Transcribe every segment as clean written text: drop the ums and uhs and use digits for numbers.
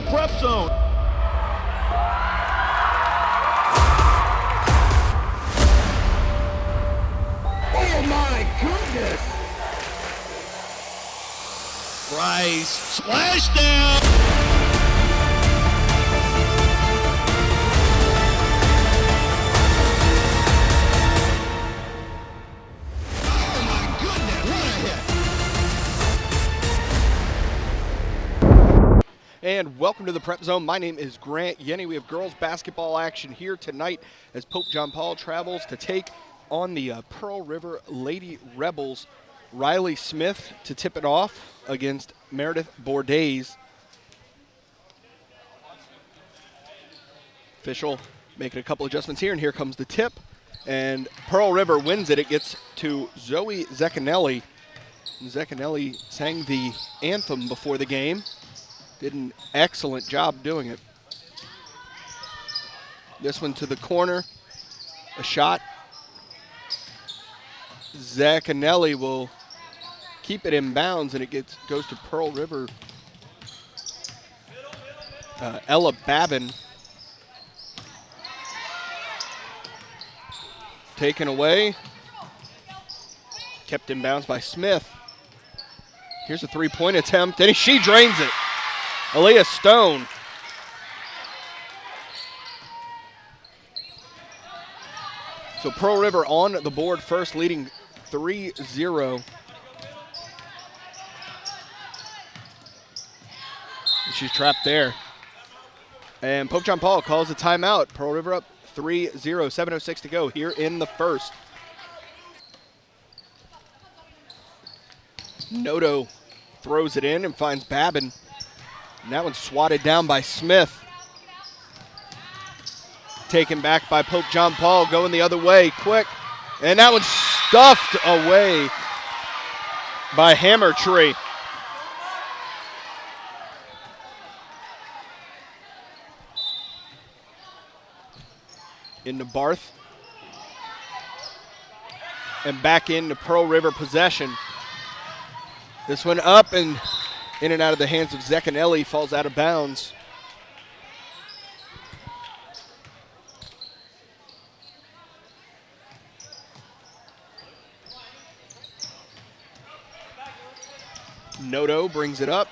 the prep zone. Oh my goodness! Rice, splashdown! Oh my goodness, what a hit! And welcome to the Prep Zone. My name is Grant Yenny. We have girls basketball action here tonight as Pope John Paul travels to take on the Pearl River Lady Rebels. Riley Smith to tip it off against Meredith Bourdays. Official making a couple adjustments here, and here comes the tip. And Pearl River wins it. It gets to Zoe Zecchinelli. Zecchinelli sang the anthem before the game. Did an excellent job doing it. This one to the corner. A shot. Zecchinelli will keep it in bounds, and it goes to Pearl River. Ella Babin. Taken away. Kept in bounds by Smith. Here's a three-point attempt, and she drains it. Aaliyah Stone. So Pearl River on the board first, leading 3-0. She's trapped there. And Pope John Paul calls a timeout. Pearl River up 3-0, 7:06 to go here in the first. Noto throws it in and finds Babin. And that one's swatted down by Smith. Taken back by Pope John Paul, going the other way, quick. And that one's stuffed away by Hammertree. Into Barth. And back into Pearl River possession. This one up and in and out of the hands of Zecchinelli, falls out of bounds. Noto brings it up.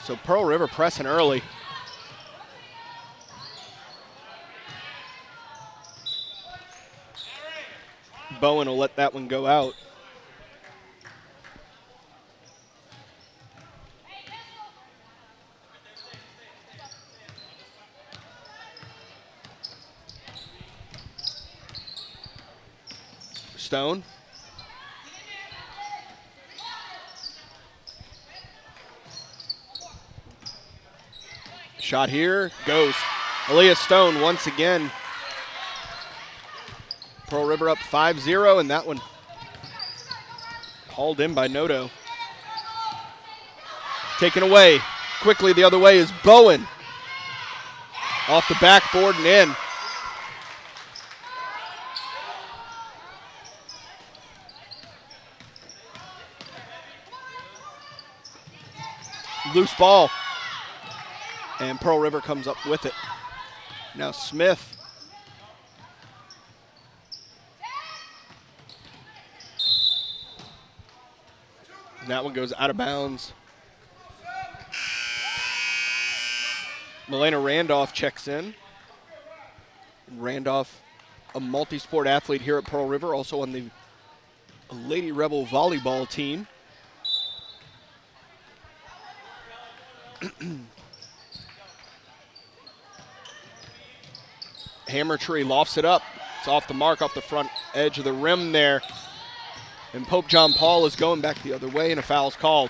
So Pearl River pressing early. Bowen will let that one go out. Stone. Shot here, goes. Aaliyah Stone once again. Pearl River up 5-0, and that one hauled in by Noto. Taken away. Quickly the other way is Bowen. Off the backboard and in. Loose ball. And Pearl River comes up with it. Now Smith. And that one goes out of bounds. Milena Randolph checks in. Randolph, a multi-sport athlete here at Pearl River, also on the Lady Rebel volleyball team. Hammertree lofts it up. It's off the mark, off the front edge of the rim there. And Pope John Paul is going back the other way, and a foul's called.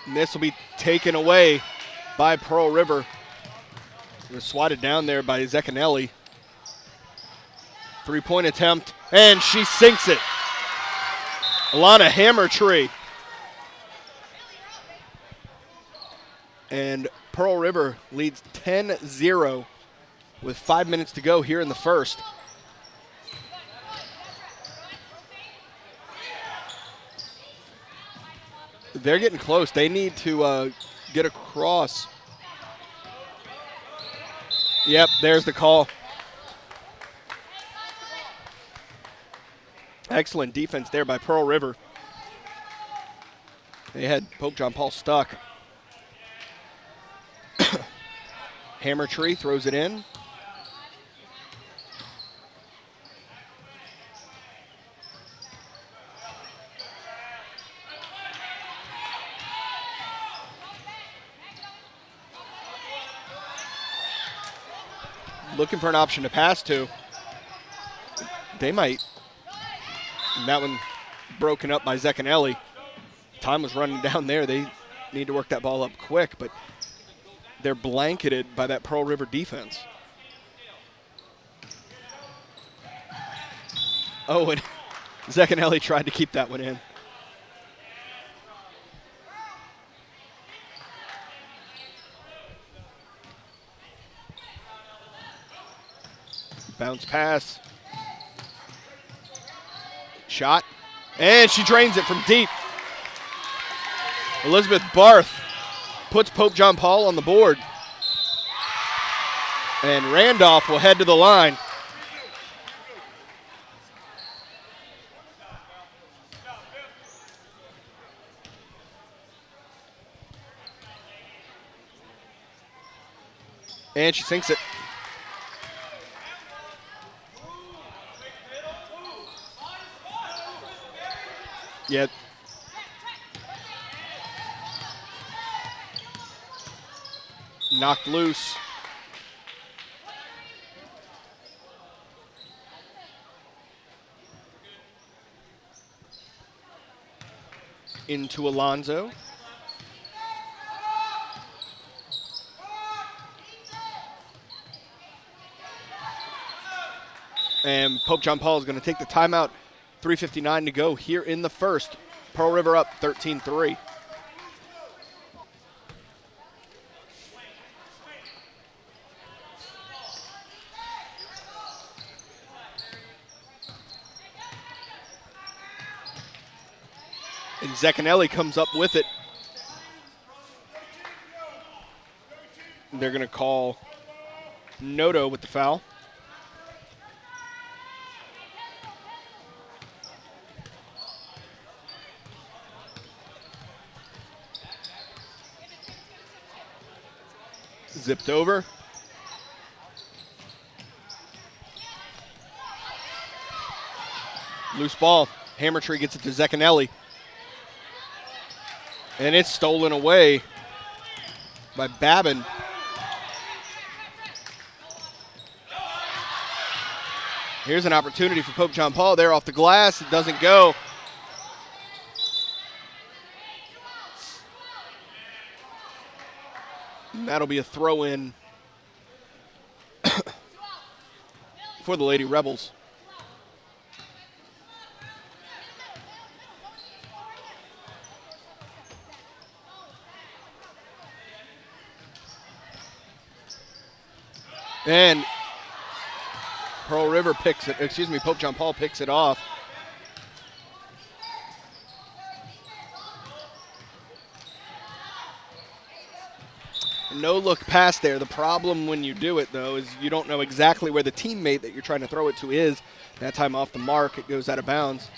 And this will be taken away by Pearl River. It was swatted down there by Zecchinelli. Three-point attempt, and she sinks it. Alana Hammertree. And Pearl River leads 10-0 with 5 minutes to go here in the first. They're getting close. They need to get across. Yep, there's the call. Excellent defense there by Pearl River. They had Pope John Paul stuck. Hammer Tree throws it in. Looking for an option to pass to. They might. And that one broken up by Zecanelli. Time was running down there. They need to work that ball up quick, but they're blanketed by that Pearl River defense. Oh, and Zecanelli tried to keep that one in. Bounce pass. Shot. And she drains it from deep. Elizabeth Barth puts Pope John Paul on the board. And Randolph will head to the line. And she sinks it. Yeah. Knocked loose. Into Alonzo. And Pope John Paul is going to take the timeout. 3:59 to go here in the first. Pearl River up 13-3. And Zecanelli comes up with it. They're going to call Noto with the foul. Zipped over. Loose ball. Hammer Tree gets it to Zecanelli. And it's stolen away by Babin. Here's an opportunity for Pope John Paul there off the glass. It doesn't go. And that'll be a throw-in for the Lady Rebels. And Pearl River picks it, Pope John Paul picks it off. No look pass there. The problem when you do it, though, is you don't know exactly where the teammate that you're trying to throw it to is. That time off the mark, it goes out of bounds.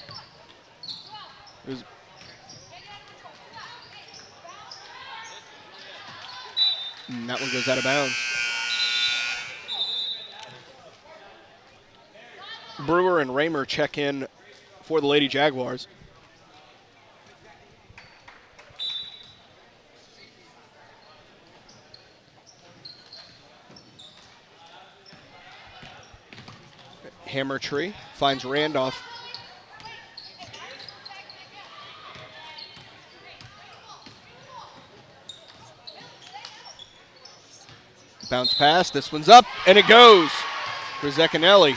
And that one goes out of bounds. Brewer and Raymer check in for the Lady Jaguars. Hammer Tree finds Randolph. Bounce pass, this one's up, and it goes for Zecanelli.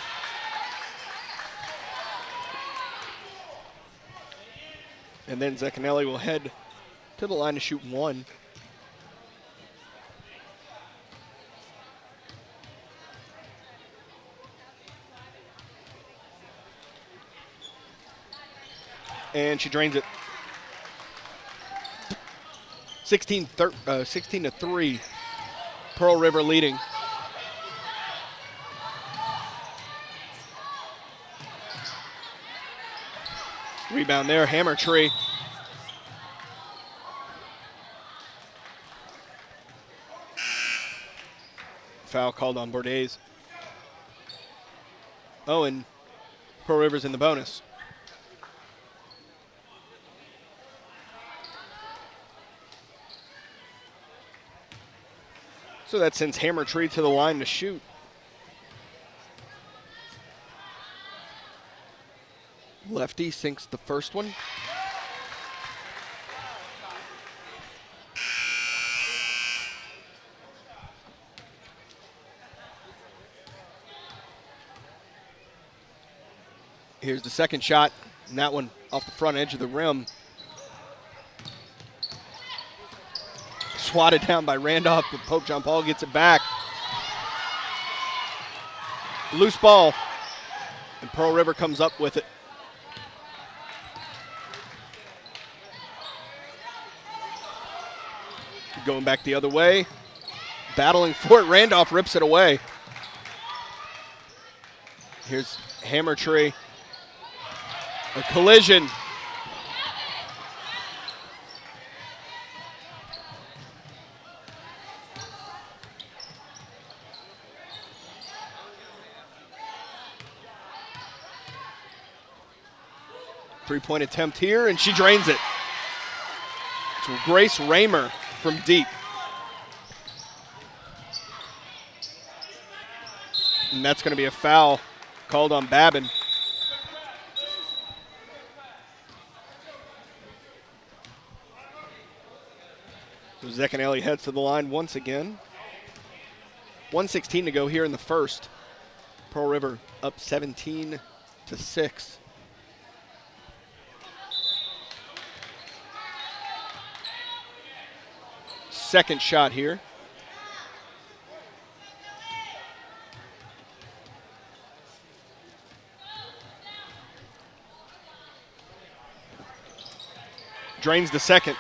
And then Zecanelli will head to the line to shoot one. And she drains it. 16 to 3. Pearl River leading. Rebound there, Hammer Tree. Foul called on Bordays. Oh, and Pearl River's in the bonus. So that sends Hammer Tree to the line to shoot. Lefty sinks the first one. Here's the second shot, and that one off the front edge of the rim. Swatted down by Randolph, but Pope John Paul gets it back. Loose ball, and Pearl River comes up with it. Going back the other way, battling for it, Randolph rips it away. Here's Hammer Tree. A collision. Three-point attempt here, and she drains it. It's Grace Raymer from deep. And that's going to be a foul called on Babin. So Zecchinelli heads to the line once again. 1:16 to go here in the first. Pearl River up 17 to 6. Second shot here. Drains the second.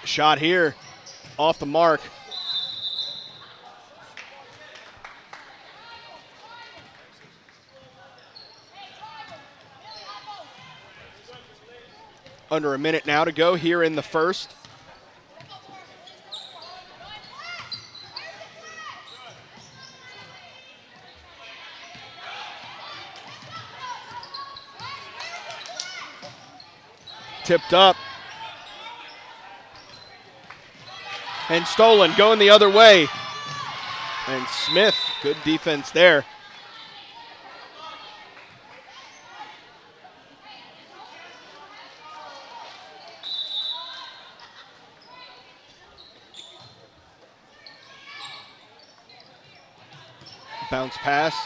Shot here, off the mark. Under a minute now to go here in the first. Tipped up. And stolen, going the other way. And Smith, good defense there. Bounce pass.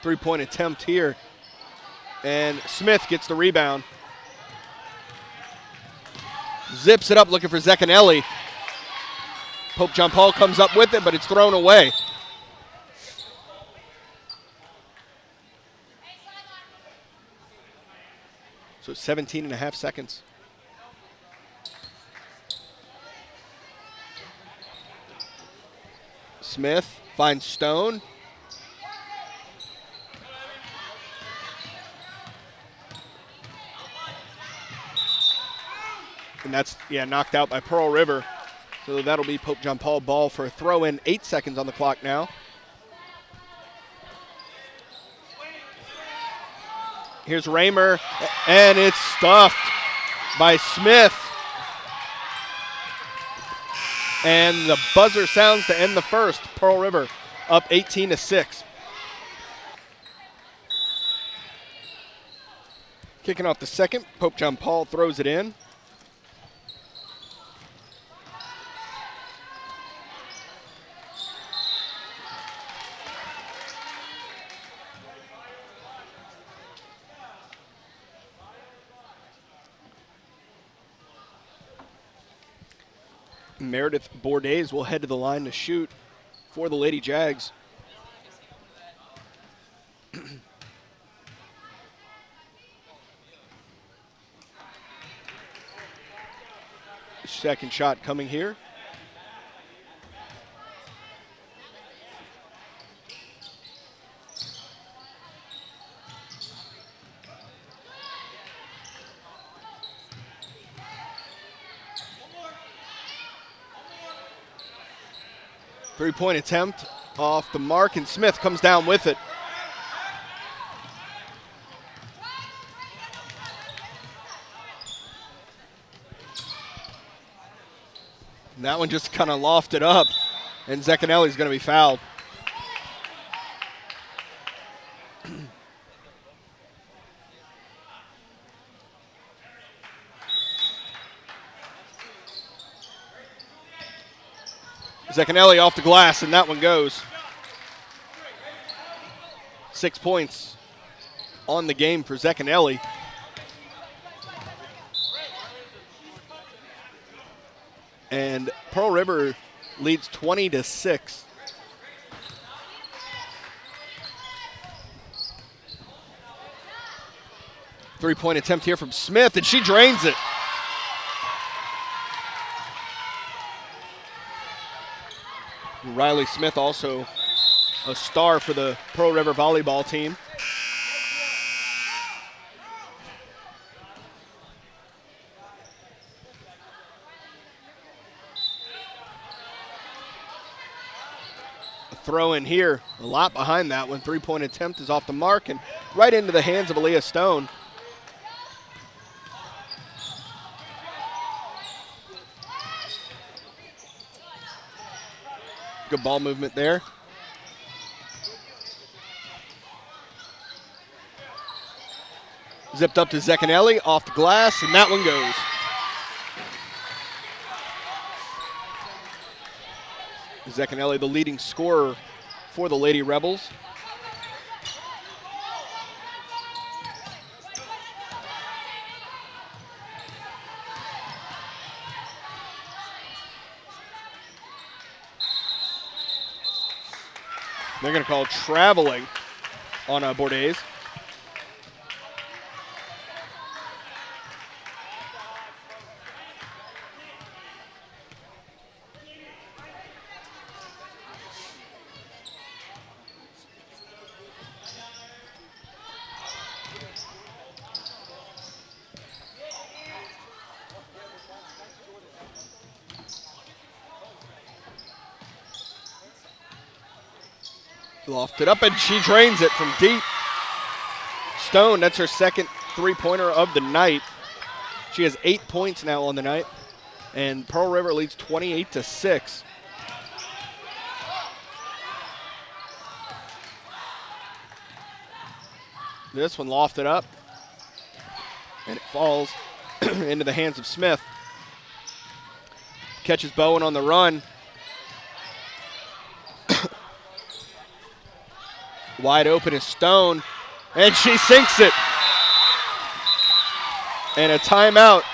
Three-point attempt here. And Smith gets the rebound. Zips it up looking for Zecchinelli. Pope John Paul comes up with it, but it's thrown away. So 17 and a half seconds. Smith finds Stone. And that's, knocked out by Pearl River. So that'll be Pope John Paul ball for a throw in. 8 seconds on the clock now. Here's Raymer, and it's stuffed by Smith. And the buzzer sounds to end the first. Pearl River up 18 to 6. Kicking off the second, Pope John Paul throws it in. Meredith Bourdays will head to the line to shoot for the Lady Jags. Second shot coming here. Three-point attempt off the mark, and Smith comes down with it. And that one just kind of lofted up, and Zecchinelli's going to be fouled. Zecchinelli off the glass, and that one goes. 6 points on the game for Zecchinelli. And Pearl River leads 20-6. Three-point attempt here from Smith, and she drains it. Riley Smith, also a star for the Pearl River volleyball team. A throw in here, a lot behind that one. Three-point attempt is off the mark and right into the hands of Aaliyah Stone. Good ball movement there. Zipped up to Zecchinelli, off the glass, and that one goes. Zecchinelli, the leading scorer for the Lady Rebels. They're going to call traveling on Bourdays. Lofted up, and she drains it from deep. Stone, that's her second three-pointer of the night. She has 8 points now on the night, and Pearl River leads 28-6. This one lofted up, and it falls into the hands of Smith. Catches Bowen on the run. Wide open is Stone, and she sinks it. And a timeout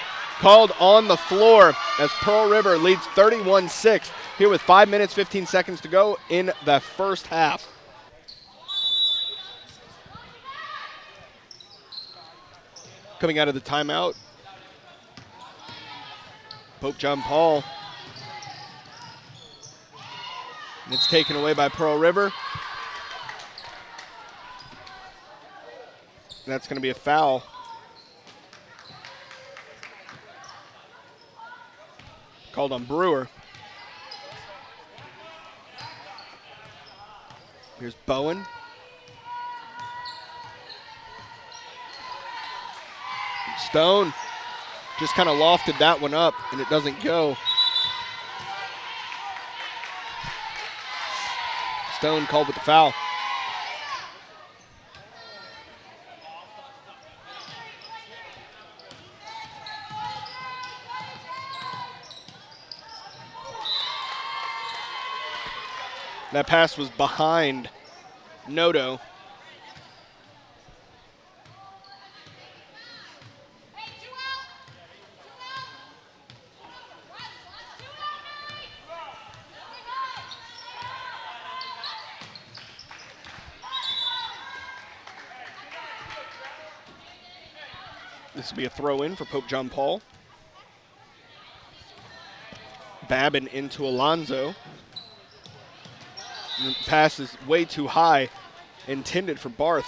called on the floor as Pearl River leads 31-6 here with 5 minutes, 15 seconds to go in the first half. Coming out of the timeout, Pope John Paul. And it's taken away by Pearl River. That's going to be a foul. Called on Brewer. Here's Bowen. Stone just kind of lofted that one up, and it doesn't go. Stone called with the foul. That pass was behind Noto. This will be a throw in for Pope John Paul. Babin into Alonzo. Pass is way too high, intended for Barth.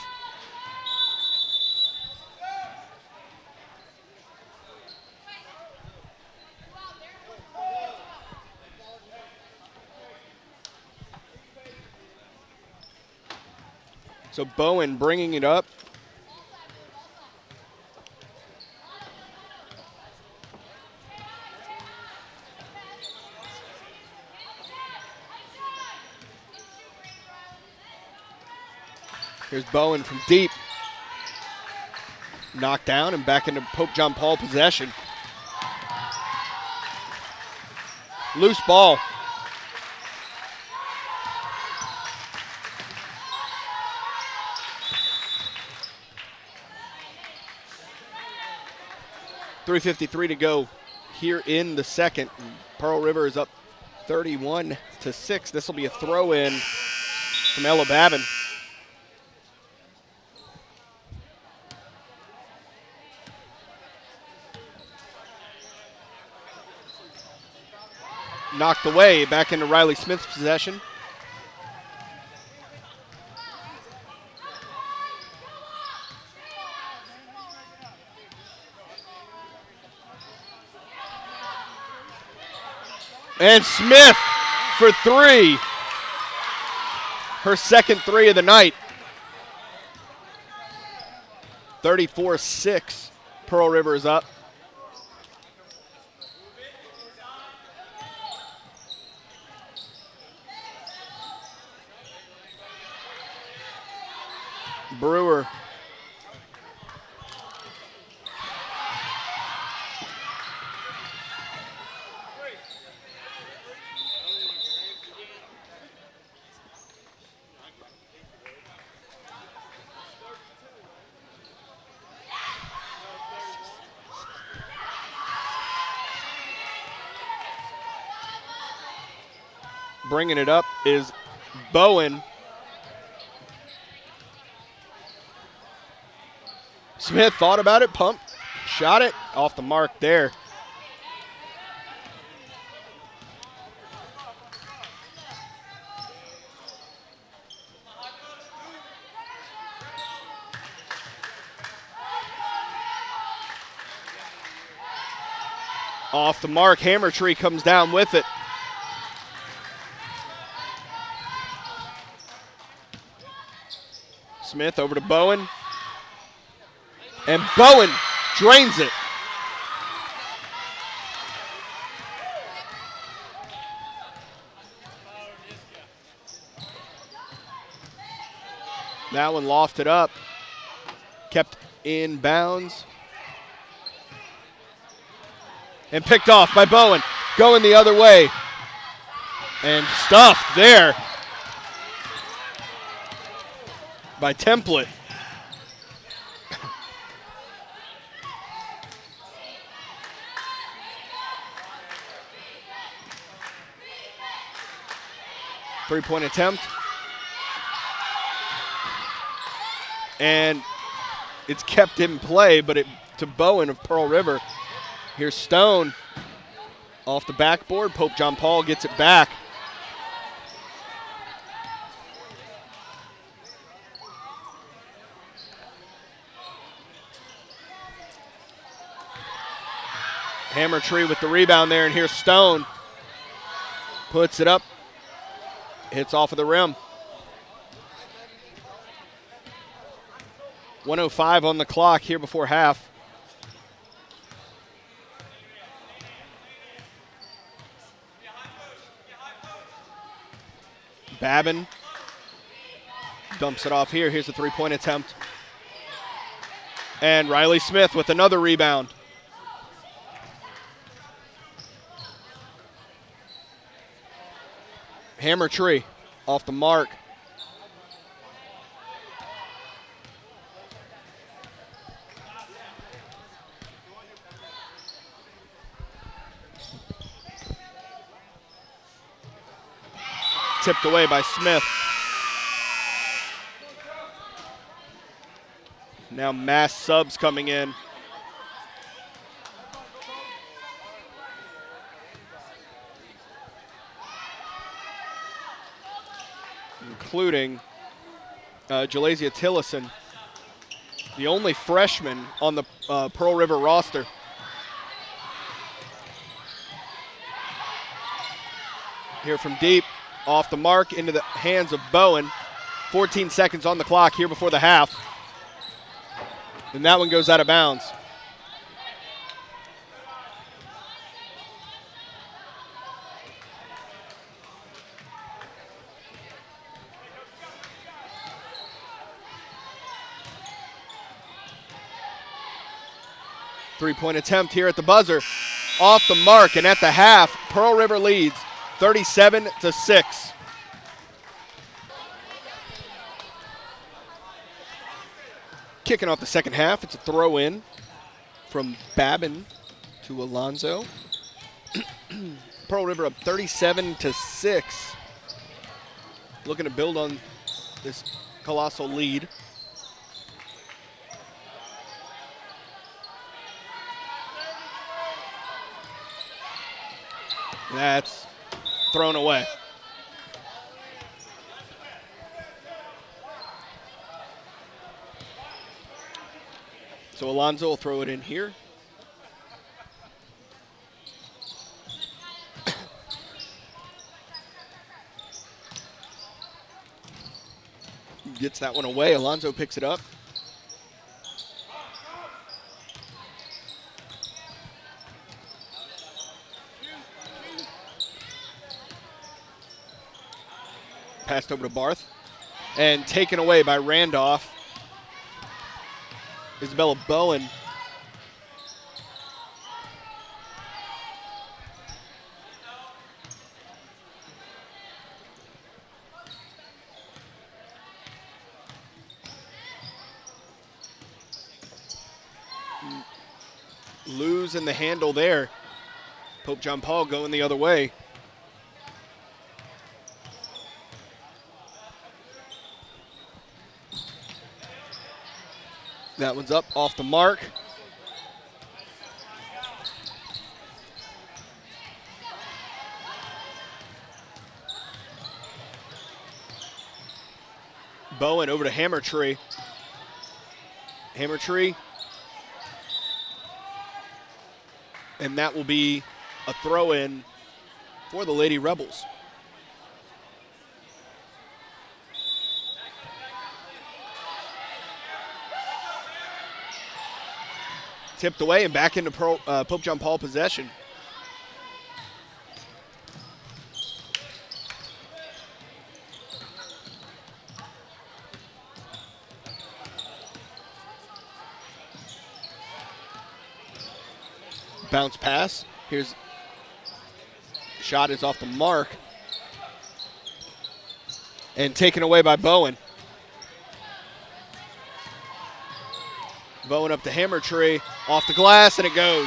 So Bowen bringing it up. Here's Bowen from deep. Knocked down and back into Pope John Paul possession. Loose ball. .353 to go here in the second. Pearl River is up 31-6. This will be a throw in from Ella Babin. Knocked away, back into Riley Smith's possession. And Smith for three. Her second three of the night. 34-6. Pearl River is up. Brewer. Bringing it up is Bowen. Smith thought about it, pumped, shot it, off the mark there. Off the mark, Hammer Tree comes down with it. Smith over to Bowen. And Bowen drains it. That one lofted up. Kept in bounds. And picked off by Bowen. Going the other way. And stuffed there by Template. Three-point attempt. And it's kept in play, but to Bowen of Pearl River. Here's Stone off the backboard. Pope John Paul gets it back. Hammer Tree with the rebound there, and here's Stone. Puts it up. Hits off of the rim. 1:05 on the clock here before half. Babin dumps it off here. Here's a three-point attempt. And Riley Smith with another rebound. Hammer Tree off the mark. Tipped away by Smith. Now mass subs coming in. including Jalasia Tillison, the only freshman on the Pearl River roster. Here from deep, off the mark, into the hands of Bowen. 14 seconds on the clock here before the half. And that one goes out of bounds. Three-point attempt here at the buzzer. Off the mark, and at the half, Pearl River leads 37-6. Kicking off the second half, it's a throw-in from Babin to Alonzo. Pearl River up 37-6. Looking to build on this colossal lead. That's thrown away. So Alonzo will throw it in here. Gets that one away. Alonzo picks it up. Passed over to Barth. And taken away by Randolph. Isabella Bowen. Losing the handle there. Pope John Paul going the other way. That one's up off the mark. Bowen over to Hammertree. Hammertree. And that will be a throw-in for the Lady Rebels. Tipped away and back into Pope John Paul possession. Bounce pass. Here's shot is off the mark. And taken away by Bowen. Bowen up to Hammertree, off the glass, and it goes.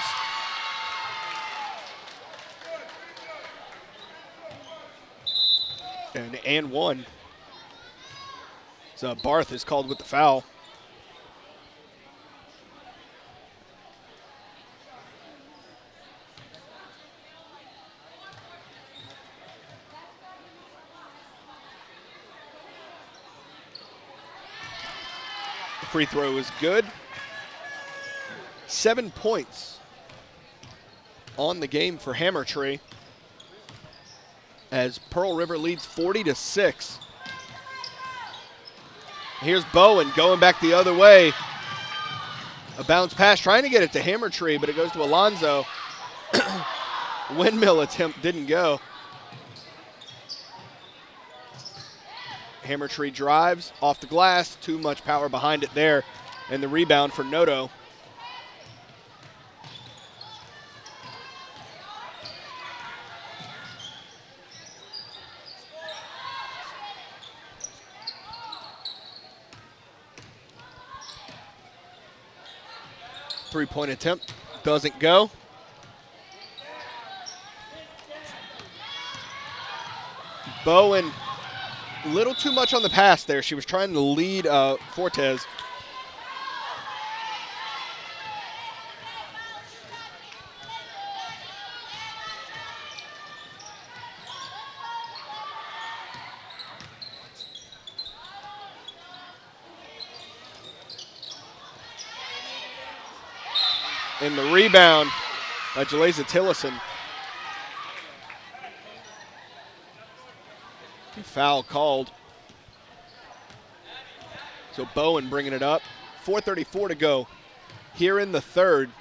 And one. So Barth is called with the foul. The free throw is good. 7 points on the game for Hammertree as Pearl River leads 40-6. Here's Bowen going back the other way. A bounce pass, trying to get it to Hammertree, but it goes to Alonzo. Windmill attempt didn't go. Hammertree drives off the glass, too much power behind it there, and the rebound for Noto. Three-point attempt doesn't go. Bowen, a little too much on the pass there. She was trying to lead Fortes. And the rebound by Jaleza Tillison. Foul called. So Bowen bringing it up. 4:34 to go here in the third.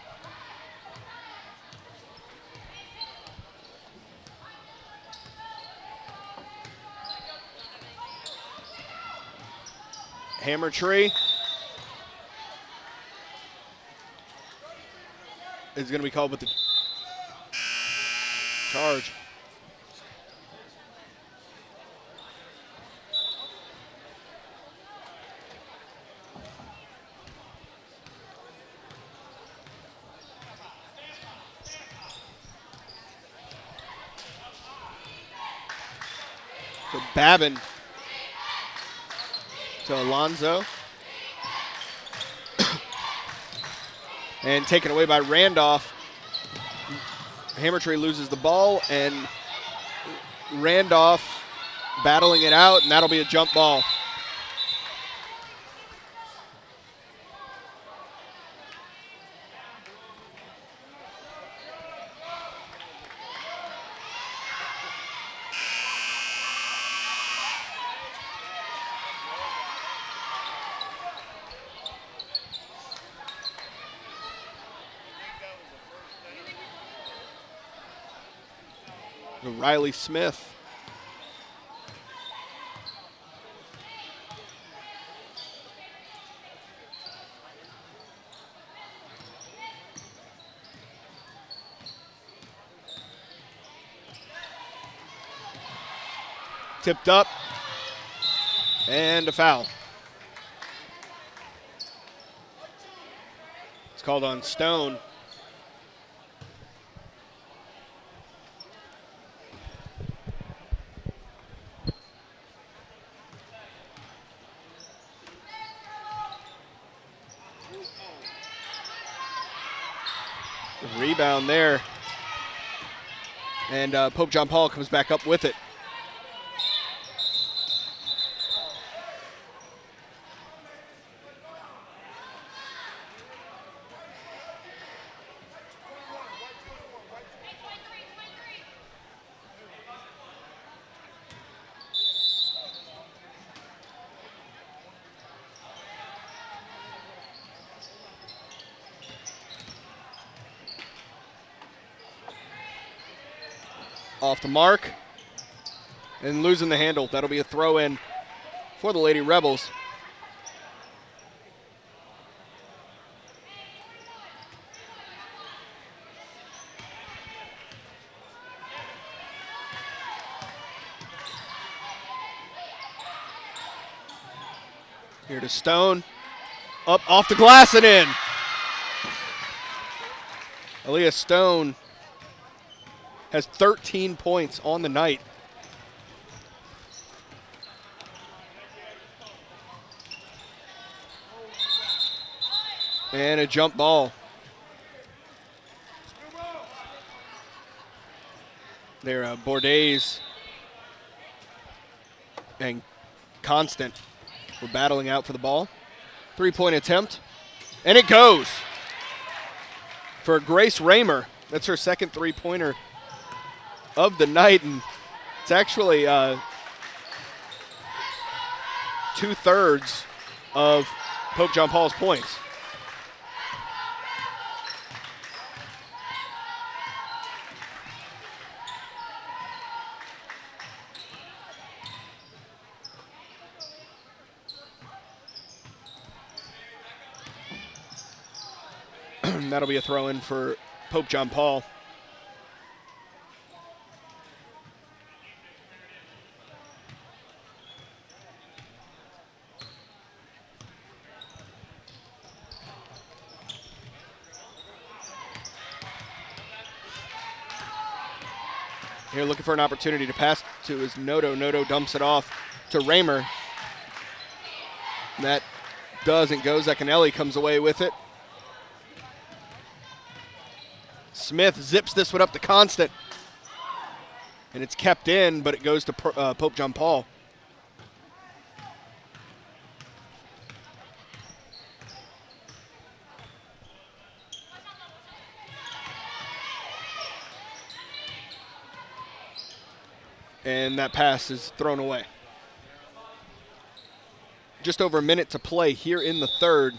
Hammer tree is going to be called with the charge. So Babin to Alonzo. And taken away by Randolph. Hammertree loses the ball, and Randolph battling it out, and that'll be a jump ball. Riley Smith. Tipped up. And a foul. It's called on Stone. Rebound there. And Pope John Paul comes back up with it. Off the mark and losing the handle. That'll be a throw in for the Lady Rebels. Here to Stone. Up off the glass and in. Aaliyah Stone has 13 points on the night. And a jump ball. There, Bordays and Constant were battling out for the ball. 3-point attempt, and it goes for Grace Raymer. That's her second three-pointer of the night, and it's actually 2/3 of Pope John Paul's points. That'll be a throw-in for Pope John Paul. Here looking for an opportunity to pass to his Noto. Noto dumps it off to Raymer. That doesn't go. Zecanelli comes away with it. Smith zips this one up to Constant. And it's kept in, but it goes to Pope John Paul. And that pass is thrown away. Just over a minute to play here in the third.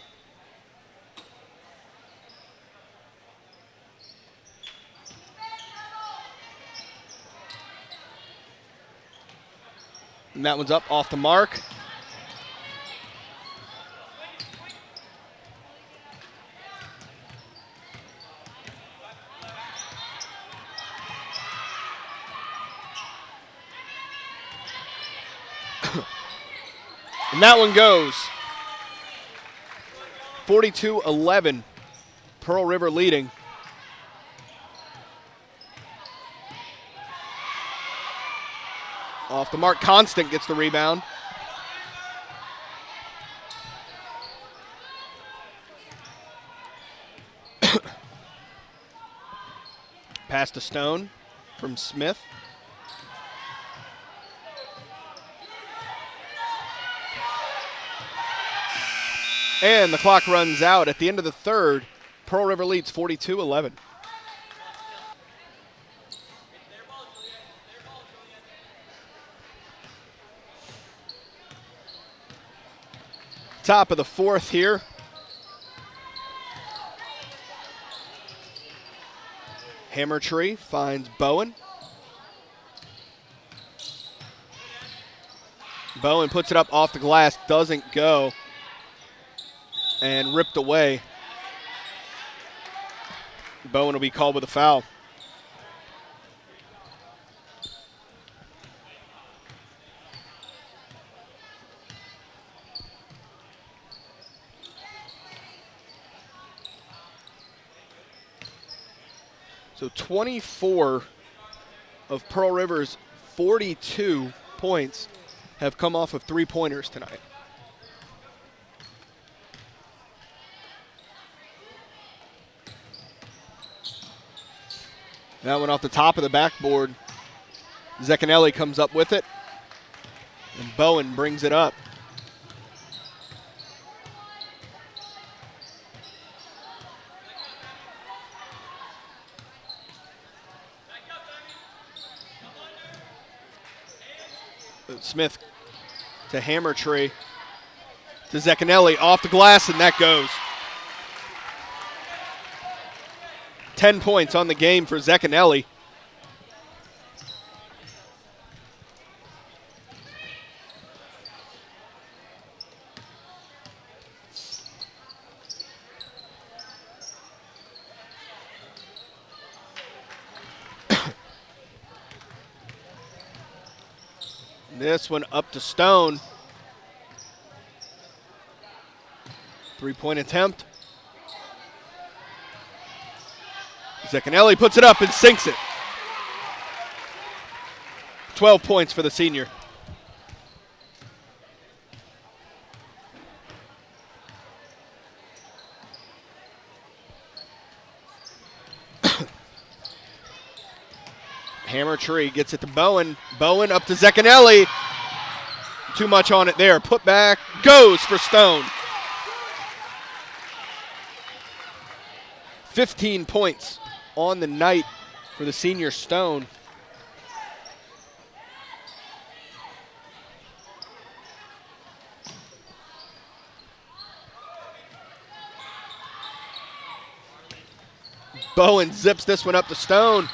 And that one's up off the mark. And that one goes. 42-11. Pearl River leading. Off the mark, Constant gets the rebound. Pass to Stone from Smith. And the clock runs out at the end of the third. Pearl River leads 42-11. Top of the fourth here. Hammertree finds Bowen. Bowen puts it up off the glass, doesn't go, and ripped away. Bowen will be called with a foul. So 24 of Pearl River's 42 points have come off of three-pointers tonight. That one off the top of the backboard. Zecchinelli comes up with it, and Bowen brings it up. Smith to Hammertree to Zecchinelli off the glass, and that goes. 10 points on the game for Zecchinelli. This one up to Stone. Three-point attempt. Zecchinelli puts it up and sinks it. 12 points for the senior. Hammertree gets it to Bowen. Bowen up to Zecchinelli. Too much on it there. Put back. Goes for Stone. 15 points on the night for the senior Stone. Bowen zips this one up to Stone.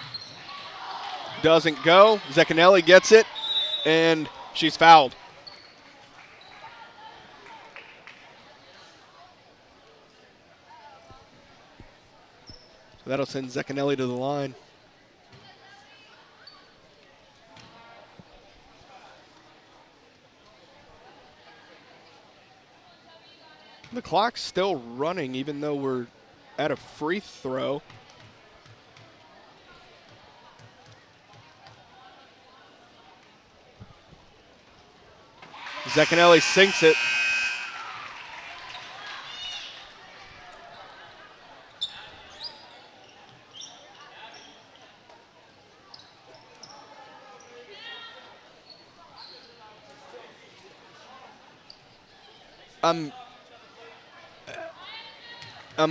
Doesn't go. Zecchinelli gets it, and she's fouled. So that'll send Zecchinelli to the line. The clock's still running even though we're at a free throw. Zecchinelli sinks it. I'm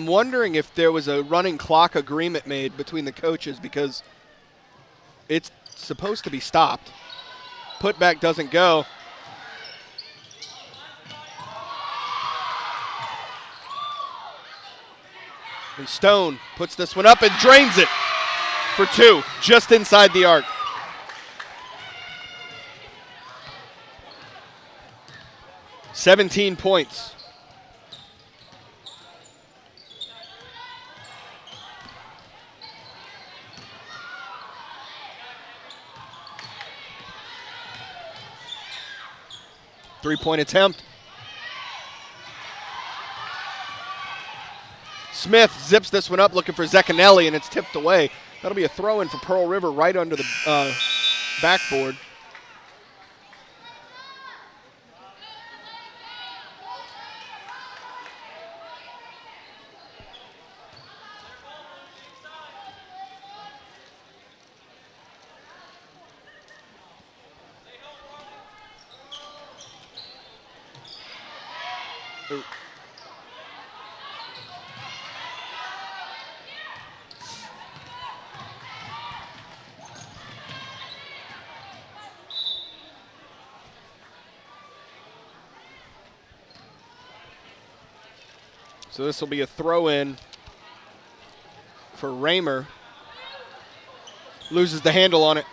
wondering if there was a running clock agreement made between the coaches because it's supposed to be stopped. Putback doesn't go. And Stone puts this one up and drains it for 2, just inside the arc. $17 points. Three-point attempt. Smith zips this one up looking for Zecchinelli, and it's tipped away. That'll be a throw-in for Pearl River right under the backboard. Ooh. So this will be a throw-in for Raymer. Loses the handle on it.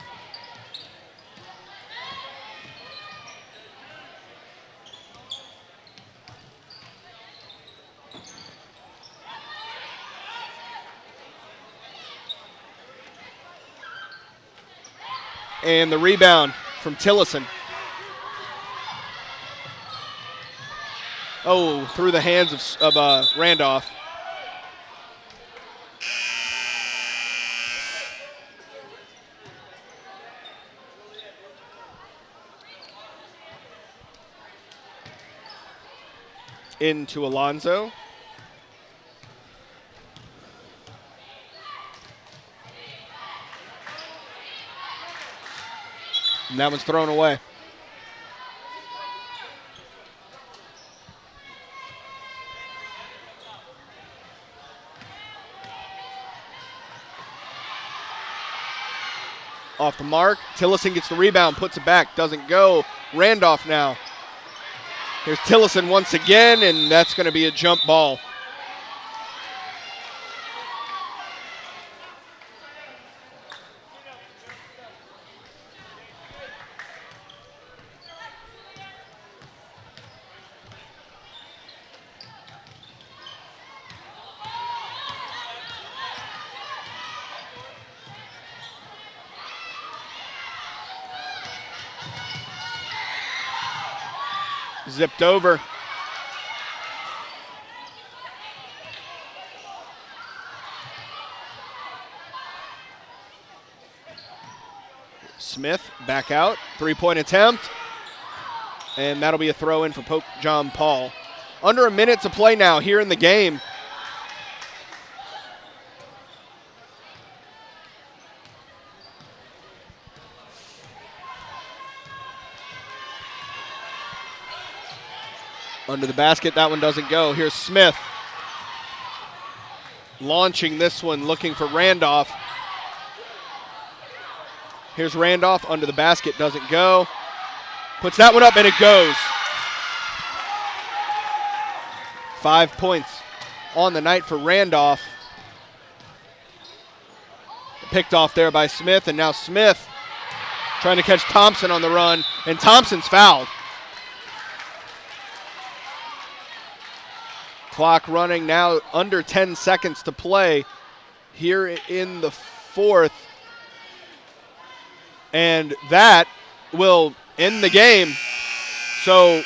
And the rebound from Tillison. Oh, through the hands of Randolph. Into Alonzo. And that one's thrown away. Off the mark. Tillison gets the rebound, puts it back, doesn't go. Randolph now. Here's Tillison once again, and that's going to be a jump ball. Zipped over. Smith back out. Three-point attempt. And that'll be a throw in for Pope John Paul. Under a minute to play now here in the game. Under the basket, that one doesn't go. Here's Smith. Launching this one, looking for Randolph. Here's Randolph, under the basket, doesn't go. Puts that one up and it goes. 5 points on the night for Randolph. Picked off there by Smith, and now Smith trying to catch Thompson on the run, and Thompson's fouled. Clock running now, under 10 seconds to play here in the fourth. And that will end the game. So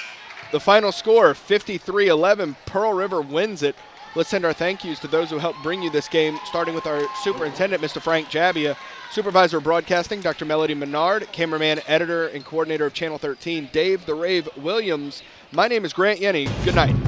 the final score, 53-11, Pearl River wins it. Let's send our thank yous to those who helped bring you this game, starting with our superintendent, Mr. Frank Jabbia, supervisor of broadcasting, Dr. Melody Menard, cameraman, editor, and coordinator of Channel 13, Dave the Rave Williams. My name is Grant Yenny. Good night.